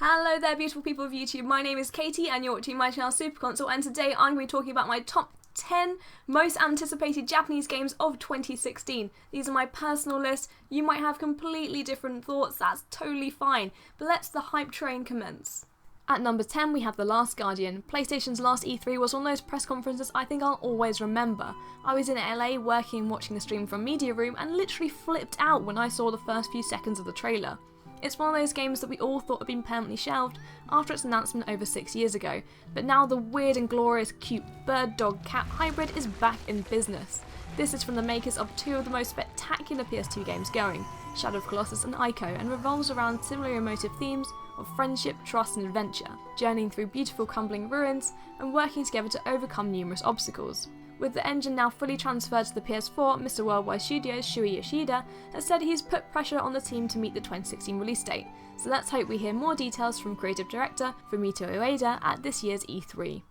Hello there beautiful people of YouTube, my name is Katy and you're watching my channel Super Console, and today I'm going to be talking about my top 10 most anticipated Japanese games of 2016. These are my personal list. You might have completely different thoughts, that's totally fine, but let's the hype train commence. At number 10 we have The Last Guardian. PlayStation's last E3 was one of those press conferences I think I'll always remember. I was in LA working and watching the stream from Media Room and literally flipped out when I saw the first few seconds of the trailer. It's one of those games that we all thought had been permanently shelved after its announcement over 6 years ago, but now the weird and glorious cute bird-dog-cat hybrid is back in business. This is from the makers of two of the most spectacular PS2 games going, Shadow of Colossus and Ico, and revolves around similarly emotive themes of friendship, trust and adventure, journeying through beautiful crumbling ruins and working together to overcome numerous obstacles. With the engine now fully transferred to the PS4, Mr. Worldwide Studios' Shuei Yoshida has said he's put pressure on the team to meet the 2016 release date, so let's hope we hear more details from creative director Fumito Ueda at this year's E3.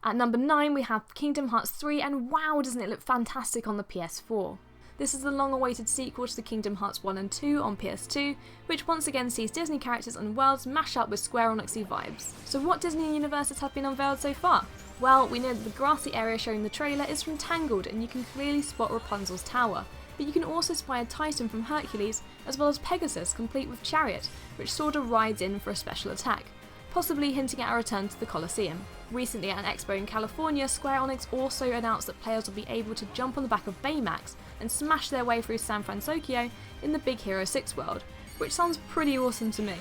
At number 9 we have Kingdom Hearts 3, and wow, doesn't it look fantastic on the PS4. This is the long-awaited sequel to the Kingdom Hearts 1 and 2 on PS2, which once again sees Disney characters and worlds mash up with Square Enix-y vibes. So what Disney universes have been unveiled so far? Well, we know that the grassy area shown in the trailer is from Tangled and you can clearly spot Rapunzel's tower, but you can also spy a Titan from Hercules as well as Pegasus complete with Chariot, which sorta rides in for a special attack, possibly hinting at a return to the Colosseum. Recently at an expo in California, Square Enix also announced that players will be able to jump on the back of Baymax and smash their way through San Francisco in the Big Hero 6 world, which sounds pretty awesome to me.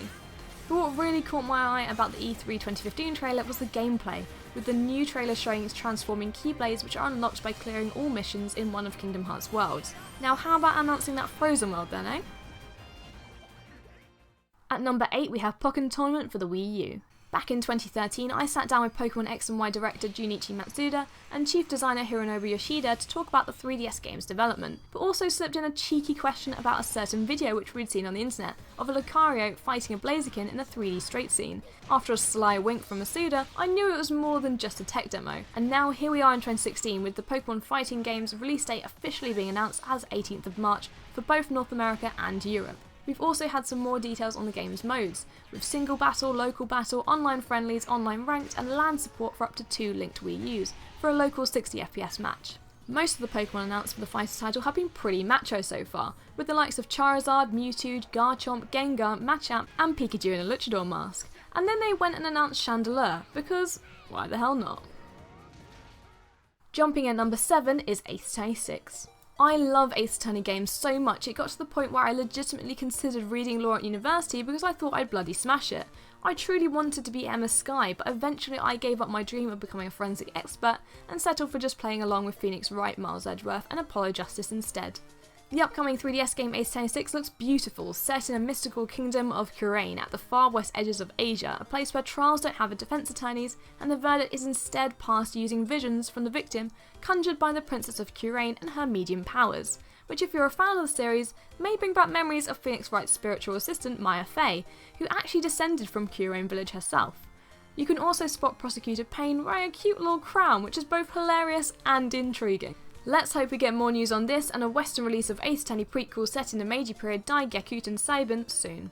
But what really caught my eye about the E3 2015 trailer was the gameplay, with the new trailer showing its transforming Keyblades which are unlocked by clearing all missions in one of Kingdom Hearts' worlds. Now how about announcing that Frozen world then, eh? At number 8 we have Pokken Tournament for the Wii U. Back in 2013, I sat down with Pokemon X and Y director Junichi Matsuda and chief designer Hironobu Yoshida to talk about the 3DS game's development, but also slipped in a cheeky question about a certain video which we'd seen on the internet of a Lucario fighting a Blaziken in a 3D straight scene. After a sly wink from Matsuda, I knew it was more than just a tech demo, and now here we are in 2016 with the Pokemon fighting game's release date officially being announced as 18th of March for both North America and Europe. We've also had some more details on the game's modes, with single battle, local battle, online friendlies, online ranked, and LAN support for up to 2 linked Wii U's for a local 60 FPS match. Most of the Pokemon announced for the fighter title have been pretty macho so far, with the likes of Charizard, Mewtwo, Garchomp, Gengar, Machamp, and Pikachu in a Luchador mask. And then they went and announced Chandelure, because why the hell not? Jumping at number 7 is Ace Attorney 6. I love Ace Attorney games so much it got to the point where I legitimately considered reading law at university because I thought I'd bloody smash it. I truly wanted to be Emma Skye, but eventually I gave up my dream of becoming a forensic expert and settled for just playing along with Phoenix Wright, Miles Edgeworth and Apollo Justice instead. The upcoming 3DS game Ace Attorney 6 looks beautiful, set in a mystical kingdom of Kurain at the far west edges of Asia, a place where trials don't have a defense attorneys and the verdict is instead passed using visions from the victim conjured by the Princess of Kurain and her medium powers, which if you're a fan of the series may bring back memories of Phoenix Wright's spiritual assistant Maya Fey, who actually descended from Kurain village herself. You can also spot Prosecutor Payne wearing a cute little crown which is both hilarious and intriguing. Let's hope we get more news on this and a western release of Ace Attorney prequel set in the Meiji period Dai Gyakuten Saiban soon.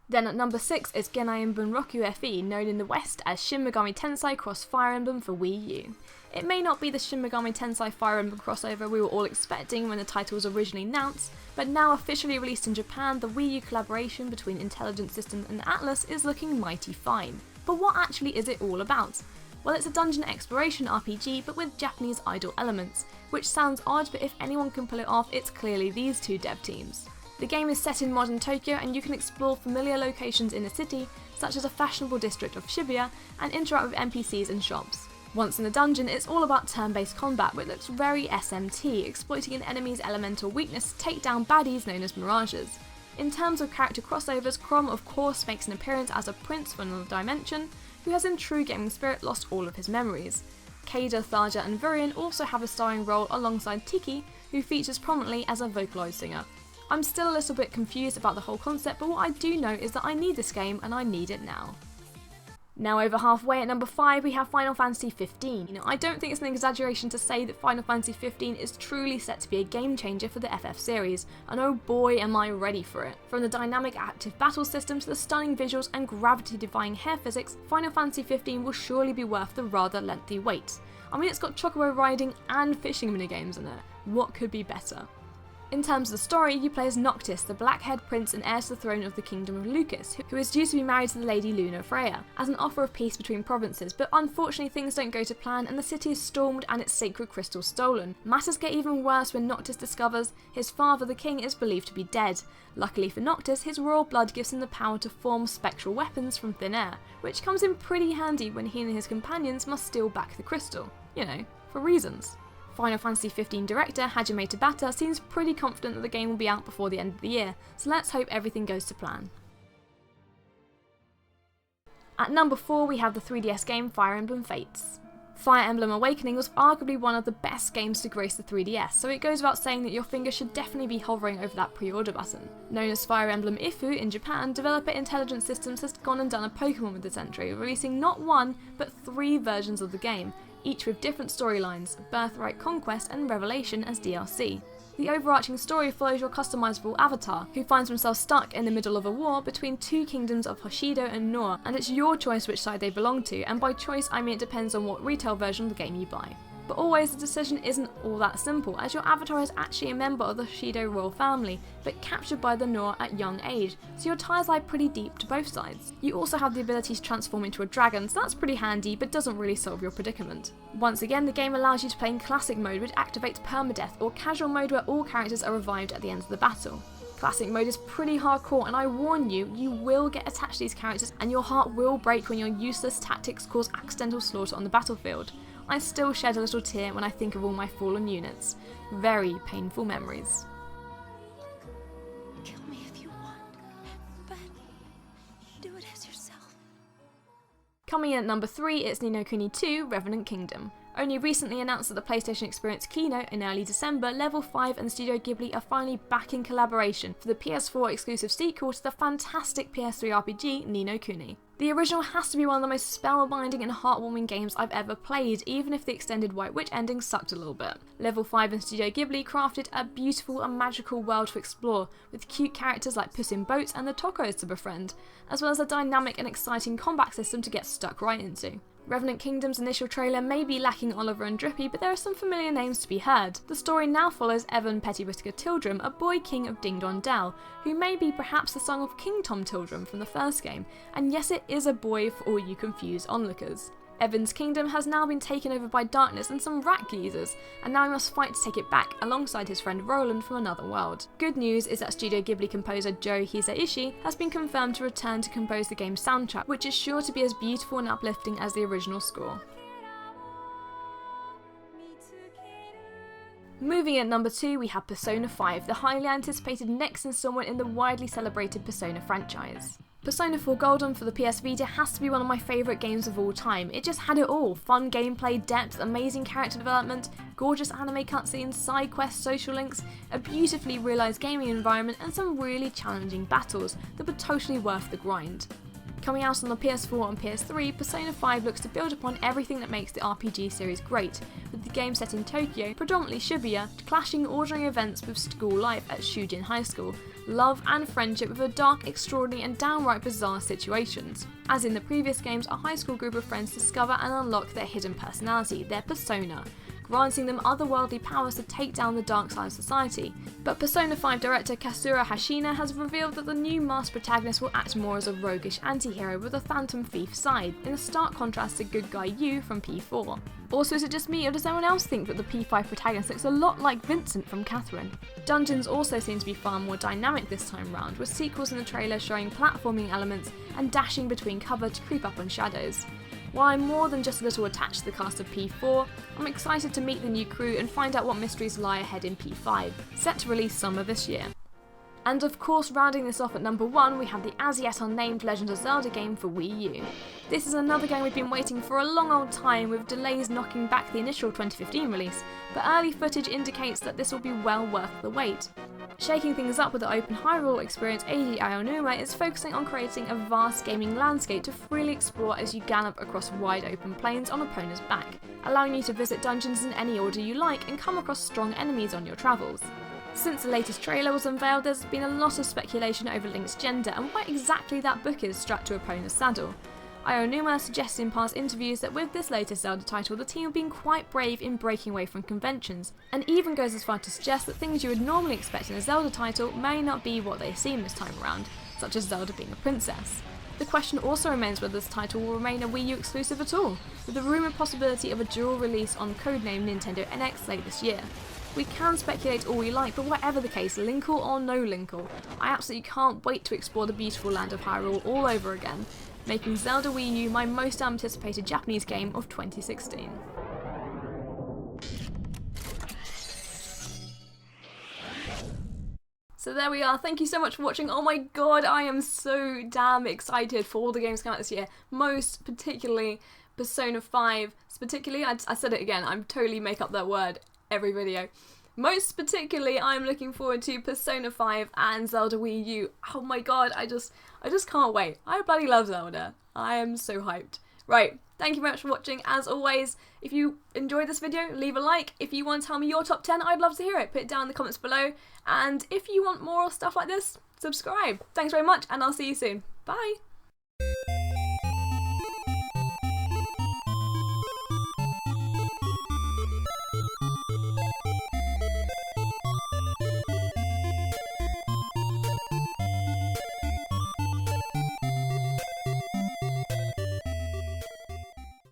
Then at number 6 is Genain Bunroku FE, known in the West as Shin Megami Tensei Cross Fire Emblem for Wii U. It may not be the Shin Megami Tensei Fire Emblem crossover we were all expecting when the title was originally announced, but now officially released in Japan, the Wii U collaboration between Intelligent Systems and Atlus is looking mighty fine. But what actually is it all about? Well, it's a dungeon exploration RPG but with Japanese idol elements, which sounds odd, but if anyone can pull it off, it's clearly these two dev teams. The game is set in modern Tokyo and you can explore familiar locations in the city, such as a fashionable district of Shibuya, and interact with NPCs and shops. Once in the dungeon, it's all about turn-based combat, which looks very SMT, exploiting an enemy's elemental weakness to take down baddies known as mirages. In terms of character crossovers, Chrom of course makes an appearance as a prince from another dimension, who has in true gaming spirit lost all of his memories. Kada, Tharja and Virion also have a starring role alongside Tiki, who features prominently as a Vocaloid singer. I'm still a little bit confused about the whole concept, but what I do know is that I need this game and I need it now. Now over halfway at number 5 we have Final Fantasy 15. I don't think it's an exaggeration to say that Final Fantasy 15 is truly set to be a game changer for the FF series, and oh boy am I ready for it. From the dynamic active battle system to the stunning visuals and gravity-defying hair physics, Final Fantasy 15 will surely be worth the rather lengthy wait. I mean, it's got chocobo riding and fishing minigames in it. What could be better? In terms of the story, you play as Noctis, the black-haired prince and heir to the throne of the Kingdom of Lucas, who is due to be married to the Lady Luna Freya, as an offer of peace between provinces, but unfortunately things don't go to plan and the city is stormed and its sacred crystal stolen. Matters get even worse when Noctis discovers his father, the king, is believed to be dead. Luckily for Noctis, his royal blood gives him the power to form spectral weapons from thin air, which comes in pretty handy when he and his companions must steal back the crystal. You know, for reasons. Final Fantasy 15 director Hajime Tabata seems pretty confident that the game will be out before the end of the year, so let's hope everything goes to plan. At number 4 we have the 3DS game Fire Emblem Fates. Fire Emblem Awakening was arguably one of the best games to grace the 3DS, so it goes without saying that your finger should definitely be hovering over that pre-order button. Known as Fire Emblem Ifu in Japan, developer Intelligent Systems has gone and done a Pokemon with this entry, releasing not one, but 3 versions of the game, each with different storylines, Birthright Conquest and Revelation as DLC. The overarching story follows your customizable avatar, who finds himself stuck in the middle of a war between 2 kingdoms of Hoshido and Nohr, and it's your choice which side they belong to, and by choice I mean it depends on what retail version of the game you buy. But always the decision isn't all that simple, as your avatar is actually a member of the Hoshido royal family, but captured by the Nohr at young age, so your ties lie pretty deep to both sides. You also have the ability to transform into a dragon, so that's pretty handy, but doesn't really solve your predicament. Once again, the game allows you to play in classic mode, which activates permadeath, or casual mode where all characters are revived at the end of the battle. Classic mode is pretty hardcore, and I warn you, you will get attached to these characters and your heart will break when your useless tactics cause accidental slaughter on the battlefield. I still shed a little tear when I think of all my fallen units. Very painful memories. Kill me if you want, but do it as yourself. Coming in at number 3, it's Ni no Kuni 2 Revenant Kingdom. Only recently announced at the PlayStation Experience keynote in early December, Level 5 and Studio Ghibli are finally back in collaboration for the PS4 exclusive sequel to the fantastic PS3 RPG Ni no Kuni. The original has to be one of the most spellbinding and heartwarming games I've ever played, even if the extended White Witch ending sucked a little bit. Level 5 and Studio Ghibli crafted a beautiful and magical world to explore, with cute characters like Puss in Boots and the Tokos to befriend, as well as a dynamic and exciting combat system to get stuck right into. Revenant Kingdom's initial trailer may be lacking Oliver and Drippy, but there are some familiar names to be heard. The story now follows Evan Petty Whittaker Tildrum, a boy king of Ding Dong Dell, who may be perhaps the son of King Tom Tildrum from the first game, and yes, it is a boy for all you confused onlookers. Evan's kingdom has now been taken over by darkness and some rat geezers, and now he must fight to take it back alongside his friend Roland from another world. Good news is that Studio Ghibli composer Joe Hisaishi has been confirmed to return to compose the game's soundtrack, which is sure to be as beautiful and uplifting as the original score. Moving in at number 2, we have Persona 5, the highly anticipated next installment in the widely celebrated Persona franchise. Persona 4 Golden for the PS Vita has to be one of my favourite games of all time. It just had it all: fun gameplay, depth, amazing character development, gorgeous anime cutscenes, side quests, social links, a beautifully realised gaming environment, and some really challenging battles that were totally worth the grind. Coming out on the PS4 and PS3, Persona 5 looks to build upon everything that makes the RPG series great, with the game set in Tokyo, predominantly Shibuya, clashing ordinary events with school life at Shujin High School, love and friendship with a dark, extraordinary and downright bizarre situations. As in the previous games, a high school group of friends discover and unlock their hidden personality, their persona, granting them otherworldly powers to take down the dark side of society. But Persona 5 director Katsura Hashina has revealed that the new masked protagonist will act more as a roguish anti-hero with a phantom thief side, in a stark contrast to good guy Yu from P4. Also, is it just me, or does anyone else think that the P5 protagonist looks a lot like Vincent from Catherine? Dungeons also seem to be far more dynamic this time round, with sequels in the trailer showing platforming elements and dashing between cover to creep up on shadows. While I'm more than just a little attached to the cast of P4, I'm excited to meet the new crew and find out what mysteries lie ahead in P5, set to release summer this year. And of course, rounding this off at number 1, we have the as yet unnamed Legend of Zelda game for Wii U. This is another game we've been waiting for a long old time, with delays knocking back the initial 2015 release, but early footage indicates that this will be well worth the wait. Shaking things up with the open Hyrule experience, Eiji Aonuma is focusing on creating a vast gaming landscape to freely explore as you gallop across wide open plains on Epona's back, allowing you to visit dungeons in any order you like and come across strong enemies on your travels. Since the latest trailer was unveiled, there's been a lot of speculation over Link's gender and why exactly that book is strapped to Epona's saddle. Aonuma suggested in past interviews that with this latest Zelda title, the team have been quite brave in breaking away from conventions, and even goes as far to suggest that things you would normally expect in a Zelda title may not be what they seem this time around, such as Zelda being a princess. The question also remains whether this title will remain a Wii U exclusive at all, with the rumoured possibility of a dual release on codename Nintendo NX late this year. We can speculate all we like, but whatever the case, Linkle or no Linkle, I absolutely can't wait to explore the beautiful land of Hyrule all over again, making Zelda Wii U my most anticipated Japanese game of 2016. So there we are, thank you so much for watching. Oh my god, I am so damn excited for all the games coming out this year, most particularly Persona 5, I said it again, I'm totally make up that word every video. Most particularly, I'm looking forward to Persona 5 and Zelda Wii U. Oh my god, I just can't wait. I bloody love Zelda. I am so hyped. Right, thank you very much for watching. As always, if you enjoyed this video, leave a like. If you want to tell me your top 10, I'd love to hear it. Put it down in the comments below. And if you want more stuff like this, subscribe. Thanks very much, and I'll see you soon. Bye!